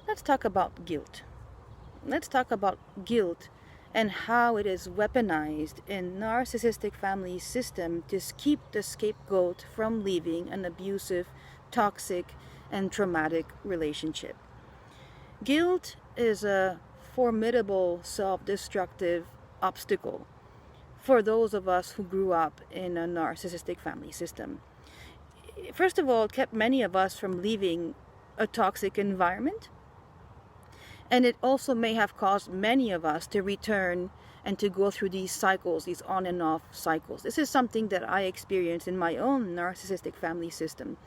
Let's talk about guilt. Let's talk about guilt and how it is weaponized in narcissistic family system to keep the scapegoat from leaving an abusive, toxic, and traumatic relationship. Guilt is a formidable self-destructive obstacle for those of us who grew up in a narcissistic family system. First of all, it kept many of us from leaving a toxic environment, and it also may have caused many of us to return and to go through these cycles, these on and off cycles. This is something that I experienced in my own narcissistic family system.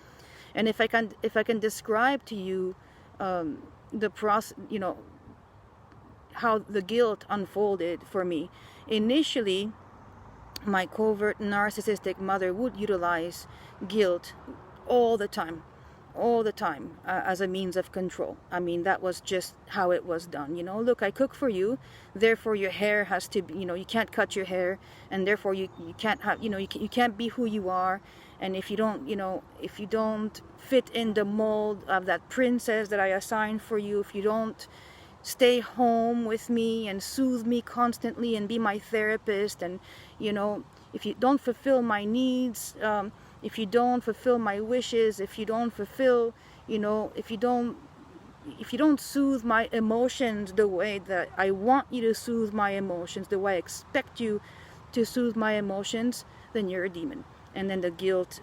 And if I can describe to you the process, how the guilt unfolded for me. Initially, my covert narcissistic mother would utilize guilt all the time, as a means of control. I mean, that was just how it was done. Look, I cook for you, therefore your hair has to be, you can't cut your hair, and therefore you can't have, you can't be who you are. And if you don't fit in the mold of that princess that I assigned for you, if you don't stay home with me and soothe me constantly and be my therapist, and if you don't fulfill my needs, if you don't fulfill my wishes, if you don't fulfill, if you don't soothe my emotions the way that I want you to soothe my emotions, the way I expect you to soothe my emotions, then you're a demon. And then the guilt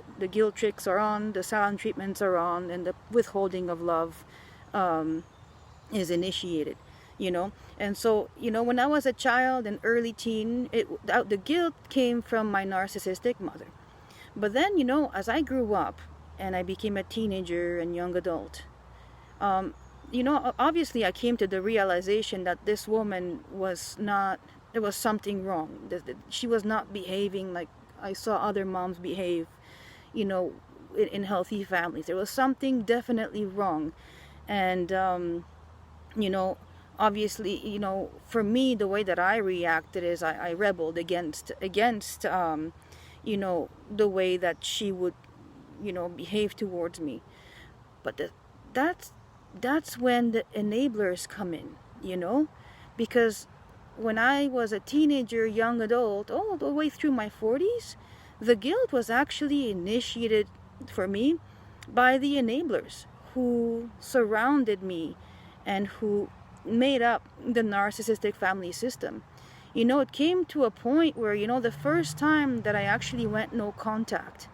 tricks are on, the silent treatments are on, and the withholding of love is initiated. And so, when I was a child and early teen, the guilt came from my narcissistic mother. But then, as I grew up and I became a teenager and young adult, obviously I came to the realization that this woman there was something wrong. She was not behaving like I saw other moms behave, in healthy families. There was something definitely wrong. And, obviously, for me, the way that I reacted is I rebelled against the way that she would, behave towards me. But that's when the enablers come in, because when I was a teenager, young adult, all the way through my 40s, the guilt was actually initiated for me by the enablers who surrounded me and who made up the narcissistic family system. It came to a point where, the first time that I actually went no contact,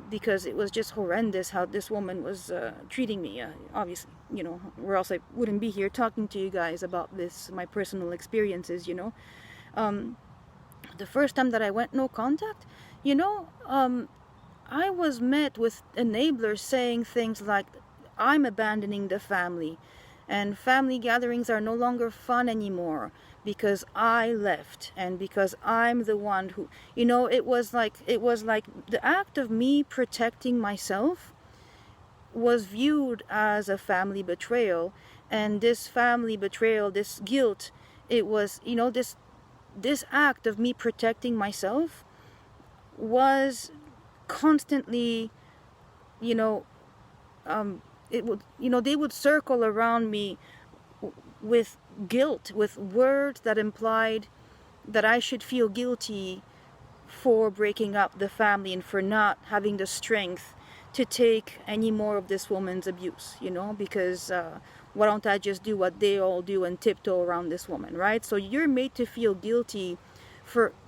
because it was just horrendous how this woman was treating me, obviously, or else I wouldn't be here talking to you guys about this, my personal experiences. The first time that I went no contact, I was met with enablers saying things like, I'm abandoning the family, and family gatherings are no longer fun anymore because I left, and because I'm the one who, it was like the act of me protecting myself was viewed as a family betrayal. And this family betrayal, this guilt, it was, this act of me protecting myself was constantly, it would, they would circle around me with guilt, with words that implied that I should feel guilty for breaking up the family and for not having the strength to take any more of this woman's abuse, because why don't I just do what they all do and tiptoe around this woman, right? So you're made to feel guilty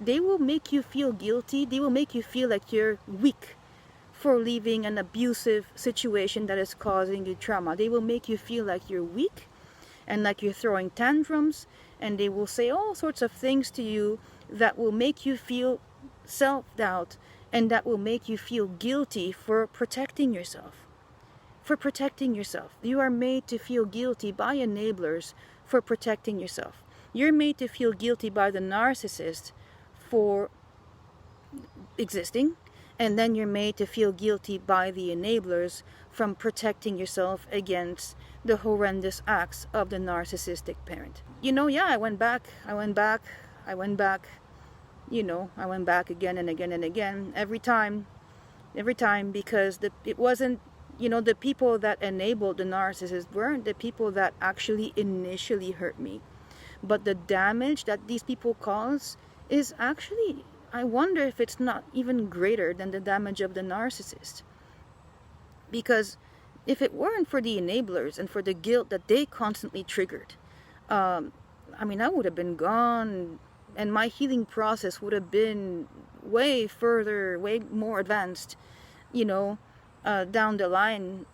they will make you feel guilty, they will make you feel like you're weak for leaving an abusive situation that is causing you trauma. They will make you feel like you're weak and like you're throwing tantrums, and they will say all sorts of things to you that will make you feel self-doubt, and that will make you feel guilty for protecting yourself. You are made to feel guilty by enablers for protecting yourself. You're made to feel guilty by the narcissist for existing, and then you're made to feel guilty by the enablers from protecting yourself against the horrendous acts of the narcissistic parent. I went back, I went back again and again and again, every time, because it wasn't, the people that enabled the narcissist weren't the people that actually initially hurt me. But the damage that these people cause is actually, I wonder if it's not even greater than the damage of the narcissist. Because if it weren't for the enablers and for the guilt that they constantly triggered, I would have been gone, and my healing process would have been way further, way more advanced, down the line,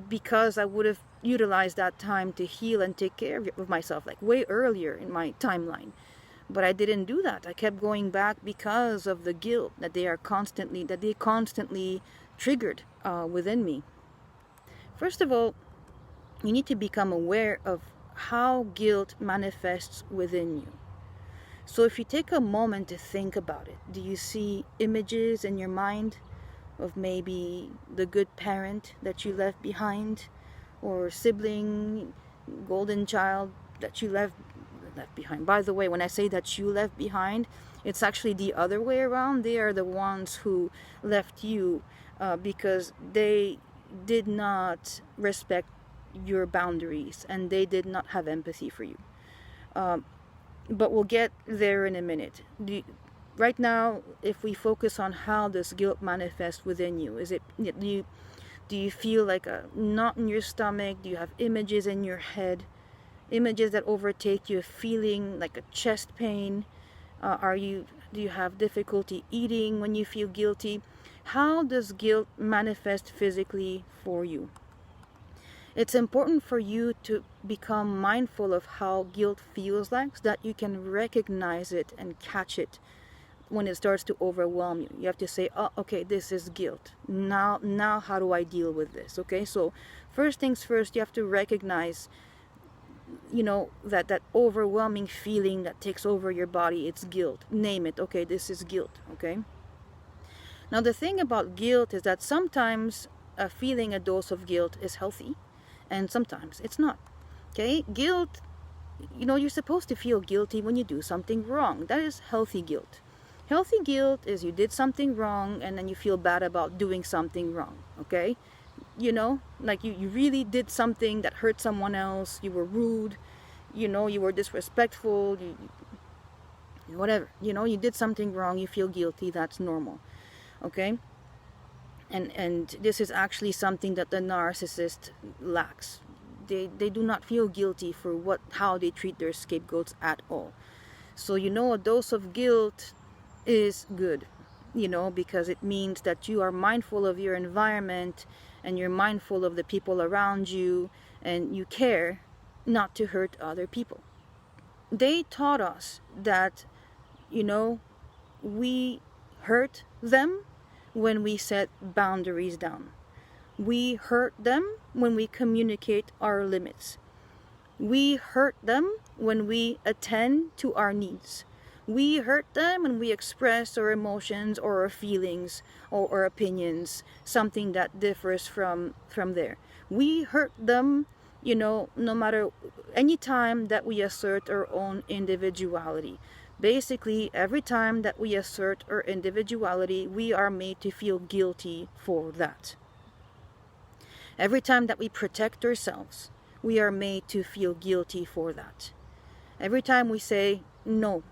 because I would have utilized that time to heal and take care of myself, like way earlier in my timeline. But I didn't do that. I kept going back because of the guilt that they constantly triggered within me. First of all, you need to become aware of how guilt manifests within you. So if you take a moment to think about it, do you see images in your mind of maybe the good parent that you left behind, or sibling, golden child that you left behind? By the way, when I say that you left behind, it's actually the other way around. They are the ones who left you because they did not respect your boundaries and they did not have empathy for you. But we'll get there in a minute. Right now, if we focus on how this guilt manifests within you, do you feel like a knot in your stomach? Do you have images in your head? Images that overtake you, feeling like a chest pain? Do you have difficulty eating when you feel guilty? How does guilt manifest physically for you? It's important for you to become mindful of how guilt feels like, so that you can recognize it and catch it when it starts to overwhelm you. You have to say, oh, okay, this is guilt. Now how do I deal with this? Okay, so first things first, you have to recognize, that overwhelming feeling that takes over your body. It's guilt. Name it. Okay, this is guilt. Okay. Now the thing about guilt is that sometimes feeling a dose of guilt is healthy, and sometimes it's not. Okay, guilt, you're supposed to feel guilty when you do something wrong. That is healthy guilt. Healthy guilt is you did something wrong and then you feel bad about doing something wrong. Okay, like you really did something that hurt someone else. You were rude, you were disrespectful, whatever, you did something wrong, you feel guilty. That's normal. Okay, and this is actually something that the narcissist lacks. They do not feel guilty for how they treat their scapegoats at all. So a dose of guilt is good, because it means that you are mindful of your environment and you're mindful of the people around you and you care not to hurt other people. They taught us that, we hurt them when we set boundaries down. We hurt them when we communicate our limits. We hurt them when we attend to our needs. We hurt them when we express our emotions or our feelings or our opinions, something that differs from there. We hurt them, no matter any time that we assert our own individuality. Basically, every time that we assert our individuality, we are made to feel guilty for that. Every time that we protect ourselves, we are made to feel guilty for that. Every time we say, no,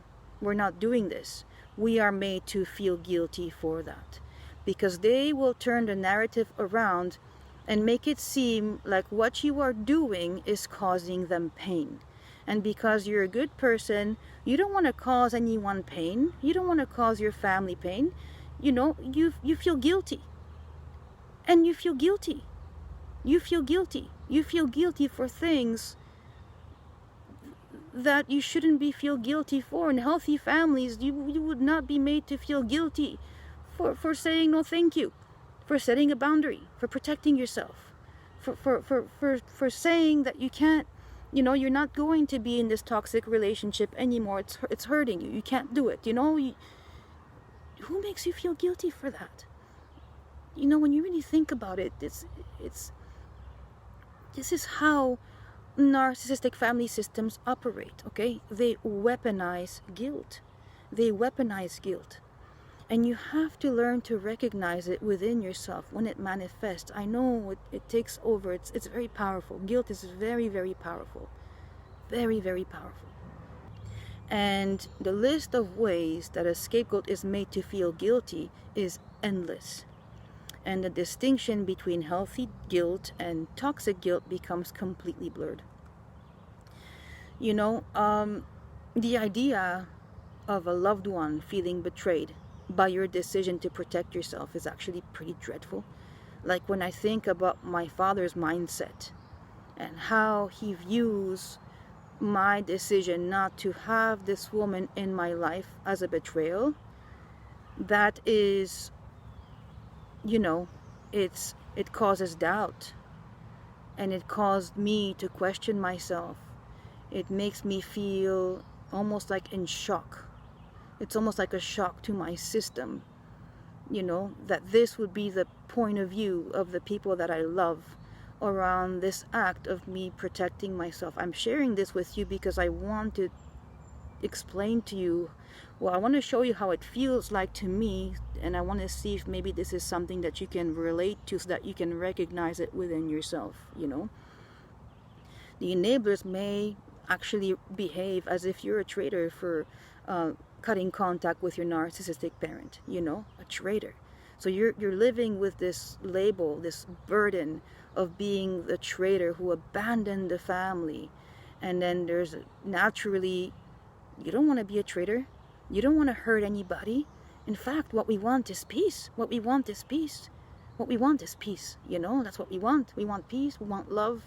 we're not doing this, we are made to feel guilty for that. Because they will turn the narrative around and make it seem like what you are doing is causing them pain. And because you're a good person, you don't want to cause anyone pain. You don't want to cause your family pain. You feel guilty. And you feel guilty. You feel guilty. You feel guilty for things that you shouldn't feel guilty for. In healthy families, you would not be made to feel guilty for saying no thank you, for setting a boundary, for protecting yourself, for saying that you can't, you're not going to be in this toxic relationship anymore. It's hurting you. You can't do it. Who makes you feel guilty for that? When you really think about it, this is how narcissistic family systems operate. Okay, they weaponize guilt. And you have to learn to recognize it within yourself when it manifests. I know it takes over. It's very powerful. Guilt is very, very powerful. Very, very powerful. And the list of ways that a scapegoat is made to feel guilty is endless. And the distinction between healthy guilt and toxic guilt becomes completely blurred. You know, the idea of a loved one feeling betrayed by your decision to protect yourself is actually pretty dreadful. Like when I think about my father's mindset and how he views my decision not to have this woman in my life as a betrayal, that is, you know, it causes doubt, and it caused me to question myself. It makes me feel almost like in shock. It's almost like a shock to my system, you know, that this would be the point of view of the people that I love around this act of me protecting myself. I'm sharing this with you because I want to explain to you, well, I want to show you how it feels like to me, and I want to see if maybe this is something that you can relate to so that you can recognize it within yourself, you know. The enablers may actually behave as if you're a traitor for cutting contact with your narcissistic parent, you know, a traitor. So you're living with this label, this burden of being the traitor who abandoned the family. And then there's naturally, you don't want to be a traitor. You don't want to hurt anybody. In fact, what we want is peace. What we want is peace. What we want is peace. You know, that's what we want. We want peace. We want love.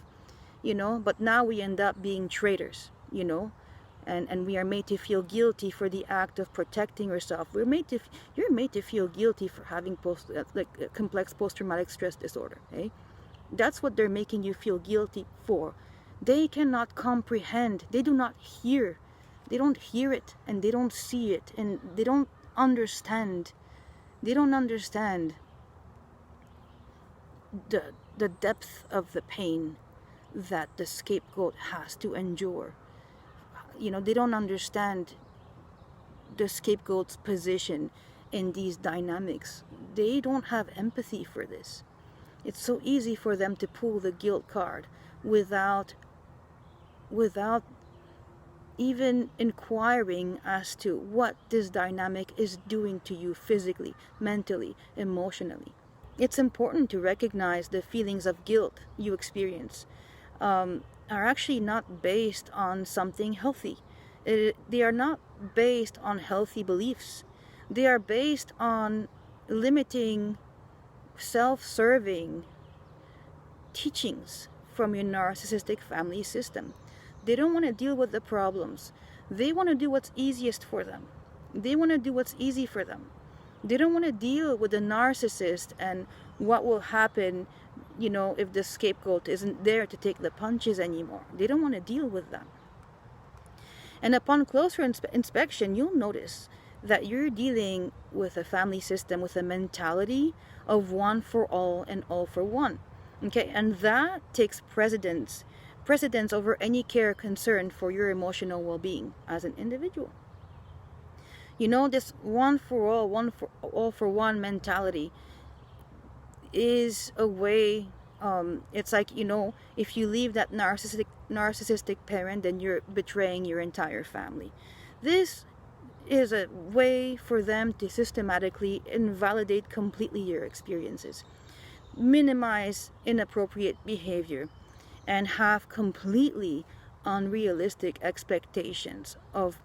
You know, but now we end up being traitors, you know. And we are made to feel guilty for the act of protecting yourself. You're made to feel guilty for having complex post-traumatic stress disorder. Okay? That's what they're making you feel guilty for. They cannot comprehend. They do not hear. They don't hear it, and they don't see it, and they don't understand. They don't understand the depth of the pain that the scapegoat has to endure. You know, they don't understand the scapegoat's position in these dynamics. They don't have empathy for this. It's so easy for them to pull the guilt card without even inquiring as to what this dynamic is doing to you physically, mentally, emotionally. It's important to recognize the feelings of guilt you experience are actually not based on something healthy. They are not based on healthy beliefs. They are based on limiting, self-serving teachings from your narcissistic family system. They don't want to deal with the problems. They want to do what's easiest for them. They want to do what's easy for them. They don't want to deal with the narcissist and what will happen, you know, if the scapegoat isn't there to take the punches anymore. They don't want to deal with them. And upon closer inspection, you'll notice that you're dealing with a family system with a mentality of one for all and all for one. Okay, and that takes precedence over any care or concern for your emotional well-being as an individual. You know, this one for all for one mentality is a way, it's like, you know, if you leave that narcissistic parent, then you're betraying your entire family. This is a way for them to systematically invalidate completely your experiences, minimize inappropriate behavior, and have completely unrealistic expectations of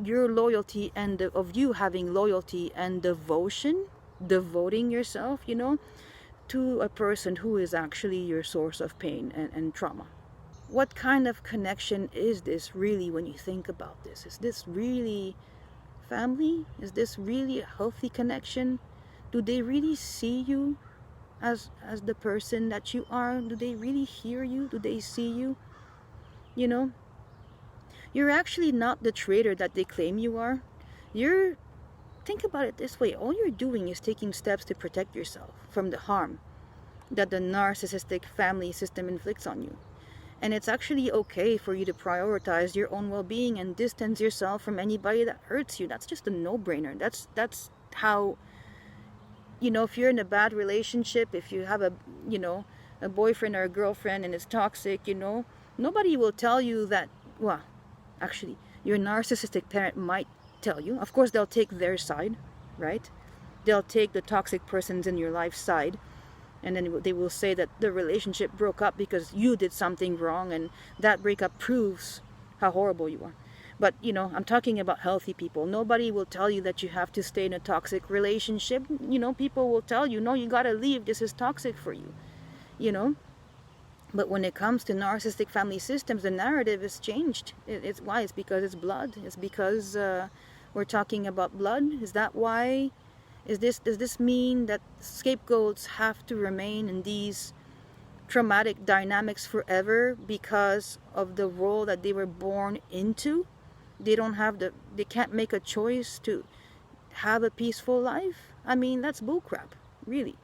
your loyalty and of you having loyalty and devoting yourself, you know, to a person who is actually your source of pain and trauma. What kind of connection is this really when you think about this? Is this really family? Is this really a healthy connection? Do they really see you as the person that you are? Do they really hear you? Do they see you? You know, you're actually not the traitor that they claim you are. Think about it this way. All you're doing is taking steps to protect yourself from the harm that the narcissistic family system inflicts on you. And it's actually okay for you to prioritize your own well-being and distance yourself from anybody that hurts you. That's just a no-brainer. That's how, if you're in a bad relationship, if you have a boyfriend or a girlfriend and it's toxic, nobody will tell you that, well, actually, your narcissistic parent might tell you. Of course, they'll take their side, right? They'll take the toxic persons in your life side, and then they will say that the relationship broke up because you did something wrong, and that breakup proves how horrible you are. But, I'm talking about healthy people. Nobody will tell you that you have to stay in a toxic relationship. People will tell you, no, you gotta leave. This is toxic for you, But when it comes to narcissistic family systems, the narrative is changed. It's why? It's because it's blood. It's because we're talking about blood. Is that why? Does this mean that scapegoats have to remain in these traumatic dynamics forever because of the role that they were born into? They can't make a choice to have a peaceful life? I mean, that's bullcrap, really.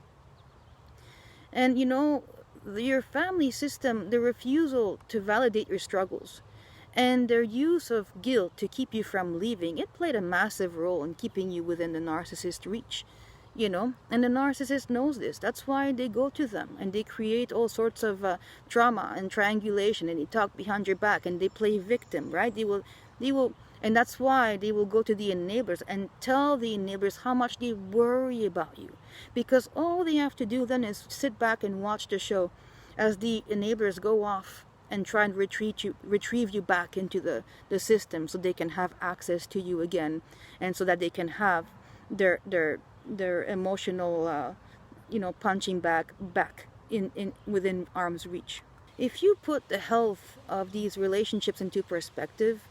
And your family system, the refusal to validate your struggles, and their use of guilt to keep you from leaving, it played a massive role in keeping you within the narcissist reach, and the narcissist knows this. That's why they go to them and they create all sorts of drama and triangulation, and they talk behind your back and they play victim, right? They will, and that's why they will go to the enablers and tell the enablers how much they worry about you, because all they have to do then is sit back and watch the show as the enablers go off and try and retrieve you back into the system, so they can have access to you again, and so that they can have their emotional punching back in within arm's reach. If you put the health of these relationships into perspective,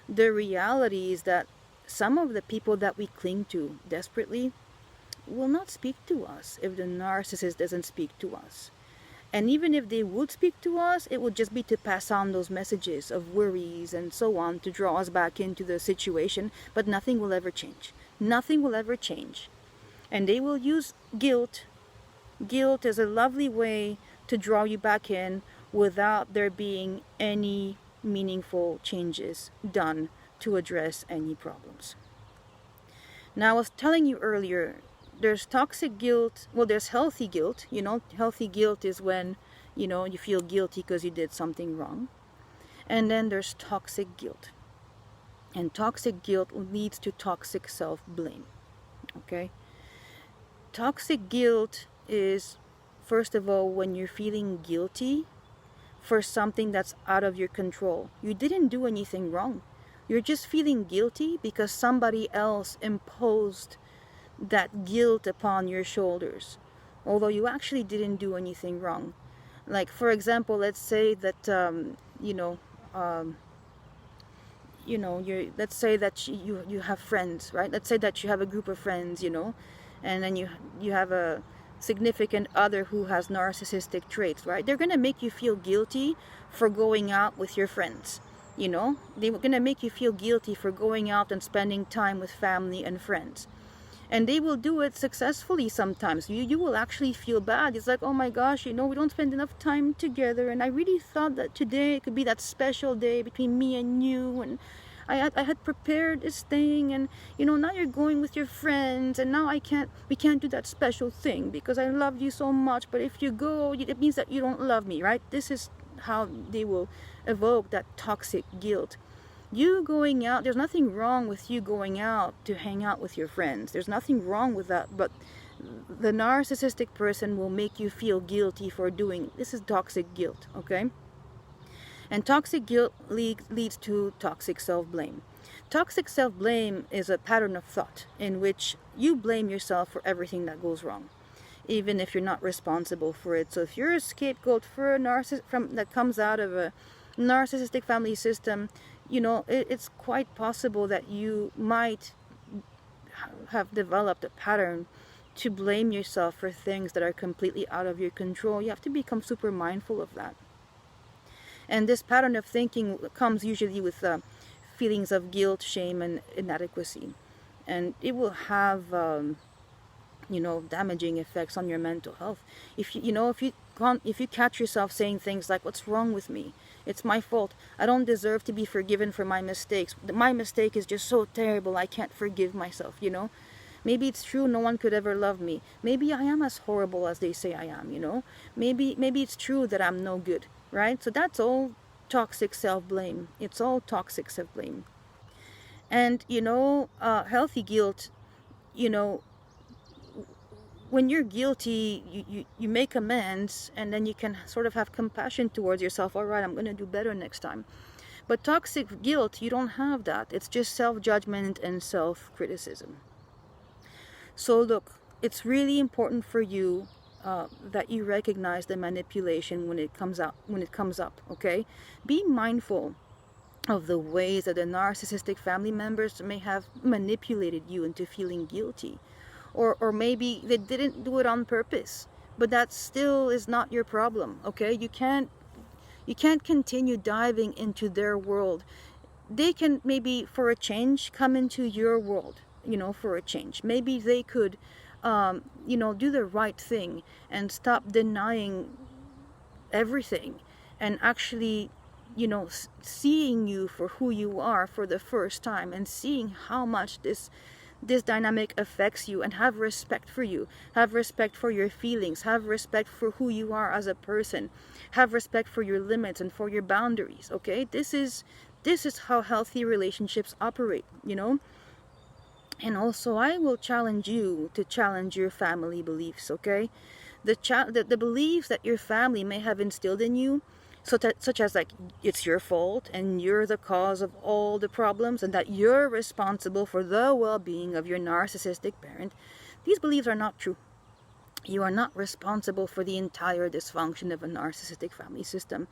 the reality is that some of the people that we cling to desperately will not speak to us if the narcissist doesn't speak to us. And even if they would speak to us, it would just be to pass on those messages of worries and so on to draw us back into the situation, but nothing will ever change. Nothing will ever change. And they will use guilt. Guilt is a lovely way to draw you back in without there being any meaningful changes done to address any problems. Now, I was telling you earlier, there's toxic guilt. Well, there's healthy guilt. Healthy guilt is when, you feel guilty because you did something wrong. And then there's toxic guilt. And toxic guilt leads to toxic self-blame. Okay? Toxic guilt is, first of all, when you're feeling guilty for something that's out of your control. You didn't do anything wrong. You're just feeling guilty because somebody else imposed that guilt upon your shoulders, although you actually didn't do anything wrong. Like, for example, let's say that let's say that you have friends, right? Let's say that you have a group of friends, and then you have a significant other who has narcissistic traits, right? They're gonna make you feel guilty for going out with your friends. They're gonna make you feel guilty for going out and spending time with family and friends. And they will do it successfully sometimes. You will actually feel bad. It's like, oh my gosh, we don't spend enough time together, and I really thought that today could be that special day between me and you, and I had prepared this thing, and now you're going with your friends, and now we can't do that special thing because I love you so much, but if you go, it means that you don't love me, right? This is how they will evoke that toxic guilt. You going out, there's nothing wrong with you going out to hang out with your friends. There's nothing wrong with that, but the narcissistic person will make you feel guilty for doing. This is toxic guilt, okay? And toxic guilt leads to toxic self-blame. Toxic self-blame is a pattern of thought in which you blame yourself for everything that goes wrong, even if you're not responsible for it. So if you're a scapegoat for a that comes out of a narcissistic family system, it's quite possible that you might have developed a pattern to blame yourself for things that are completely out of your control. You have to become super mindful of that. And this pattern of thinking comes usually with feelings of guilt, shame, and inadequacy. And it will have, damaging effects on your mental health. If you catch yourself saying things like, "What's wrong with me? It's my fault. I don't deserve to be forgiven for my mistakes. My mistake is just so terrible. I can't forgive myself." Maybe it's true no one could ever love me. Maybe I am as horrible as they say I am, maybe it's true that I'm no good, right? So that's all toxic self-blame. It's all toxic self-blame. And healthy guilt, you know when you're guilty, you make amends, and then you can sort of have compassion towards yourself. All right, I'm going to do better next time. But toxic guilt, you don't have that. It's just self-judgment and self-criticism. So look, it's really important for you that you recognize the manipulation when it comes up, okay? Be mindful of the ways that the narcissistic family members may have manipulated you into feeling guilty. Or maybe they didn't do it on purpose, but that still is not your problem, okay? You can't continue diving into their world. They can maybe, for a change, come into your world, for a change. Maybe they could, do the right thing and stop denying everything, and actually, seeing you for who you are for the first time, and seeing how much this dynamic affects you, and have respect for you, have respect for your feelings, have respect for who you are as a person, have respect for your limits and for your boundaries, okay? This is how healthy relationships operate, And also, I will challenge you to challenge your family beliefs, okay? The beliefs that your family may have instilled in you, such as like it's your fault and you're the cause of all the problems, and that you're responsible for the well-being of your narcissistic parent. These beliefs are not true. You are not responsible for the entire dysfunction of a narcissistic family system.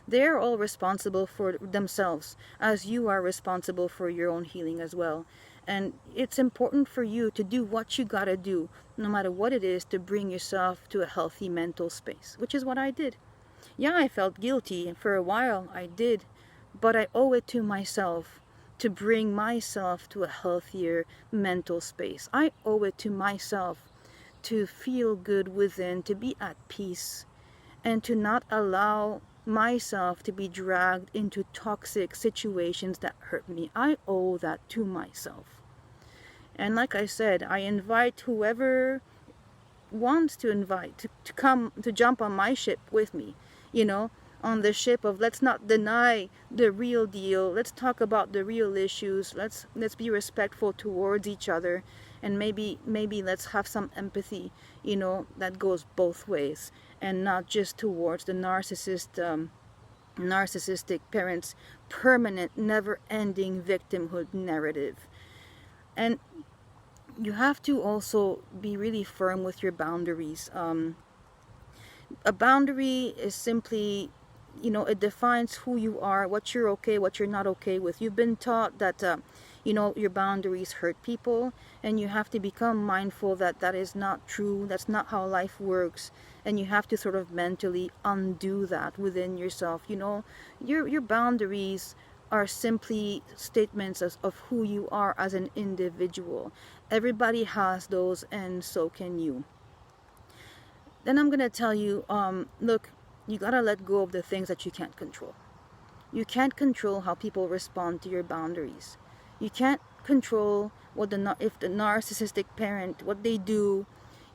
They're all responsible for themselves, as you are responsible for your own healing as well. And it's important for you to do what you gotta do, no matter what it is, to bring yourself to a healthy mental space, which is what I did. Yeah, I felt guilty, and for a while I did, but I owe it to myself to bring myself to a healthier mental space. I owe it to myself to feel good within, to be at peace, and to not allow myself to be dragged into toxic situations that hurt me. I owe that to myself. And like I said, I invite whoever wants to come to jump on my ship with me, on the ship of, let's not deny the real deal, let's talk about the real issues, let's be respectful towards each other, and maybe let's have some empathy, that goes both ways, and not just towards the narcissistic parents' permanent, never-ending victimhood narrative. And you have to also be really firm with your boundaries. A boundary is simply, it defines who you are, what you're okay, what you're not okay with. You've been taught that, your boundaries hurt people, and you have to become mindful that that is not true. That's not how life works, and you have to sort of mentally undo that within yourself. Your boundaries are simply statements of who you are as an individual. Everybody has those, and so can you. Then I'm going to tell you, look, you got to let go of the things that you can't control. You can't control how people respond to your boundaries. You can't control if the narcissistic parent, what they do.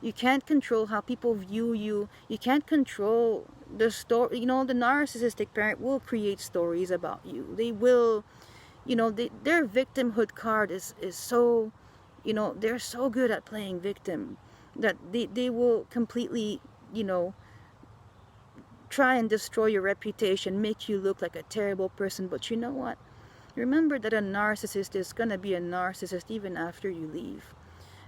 You can't control how people view you. You can't control the story. The narcissistic parent will create stories about you. They will, their victimhood card is so, they're so good at playing victim that they will completely, try and destroy your reputation, make you look like a terrible person. But you know what? Remember that a narcissist is going to be a narcissist even after you leave.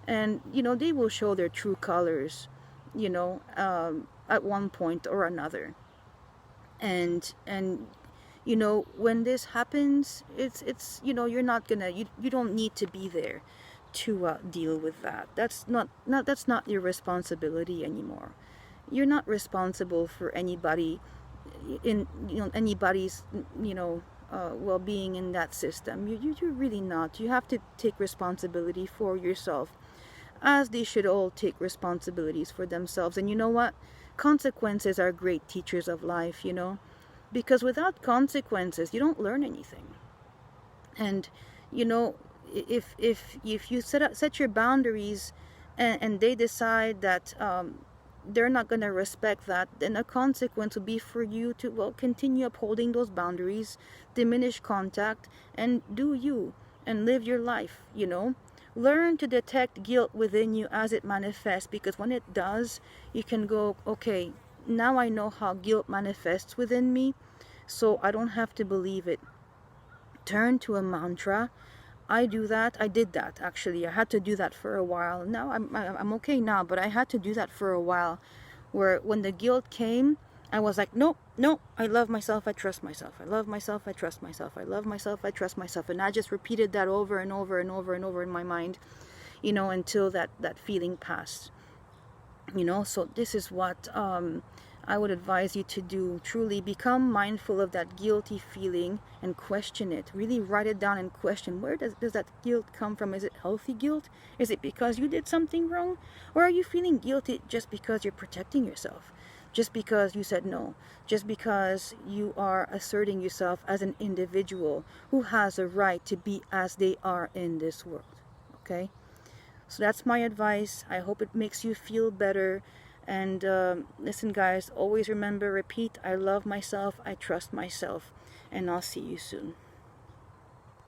And, they will show their true colors, at one point or another. And when this happens, it's you're not going to, you don't need to be there to deal with that. That's not your responsibility anymore. You're not responsible for anybody's well-being in that system. You're really not. You have to take responsibility for yourself, as they should all take responsibilities for themselves. And you know what? Consequences are great teachers of life, because without consequences, you don't learn anything. And if you set your boundaries, and they decide that they're not going to respect that, then a consequence would be for you to, well, continue upholding those boundaries, diminish contact, and do you, and live your life, you know. Learn to detect guilt within you as it manifests, because when it does, you can go, okay, now I know how guilt manifests within me, so I don't have to believe it. Turn to a mantra. I do that. I did that, actually. I had to do that for a while. Now I'm okay now, but I had to do that for a while, where when the guilt came, I was like, no, no, I love myself, I trust myself. I love myself, I trust myself. I love myself, I trust myself. And I just repeated that over and over and over and over in my mind, you know, until that feeling passed. You know, so this is what I would advise you to do. Truly become mindful of that guilty feeling and question it. Really write it down and question, where does that guilt come from? Is it healthy guilt? Is it because you did something wrong? Or are you feeling guilty just because you're protecting yourself? Just because you said no? Just because you are asserting yourself as an individual who has a right to be as they are in this world? Okay? So that's my advice. I hope it makes you feel better. And listen, guys, always remember, repeat, I love myself, I trust myself, and I'll see you soon.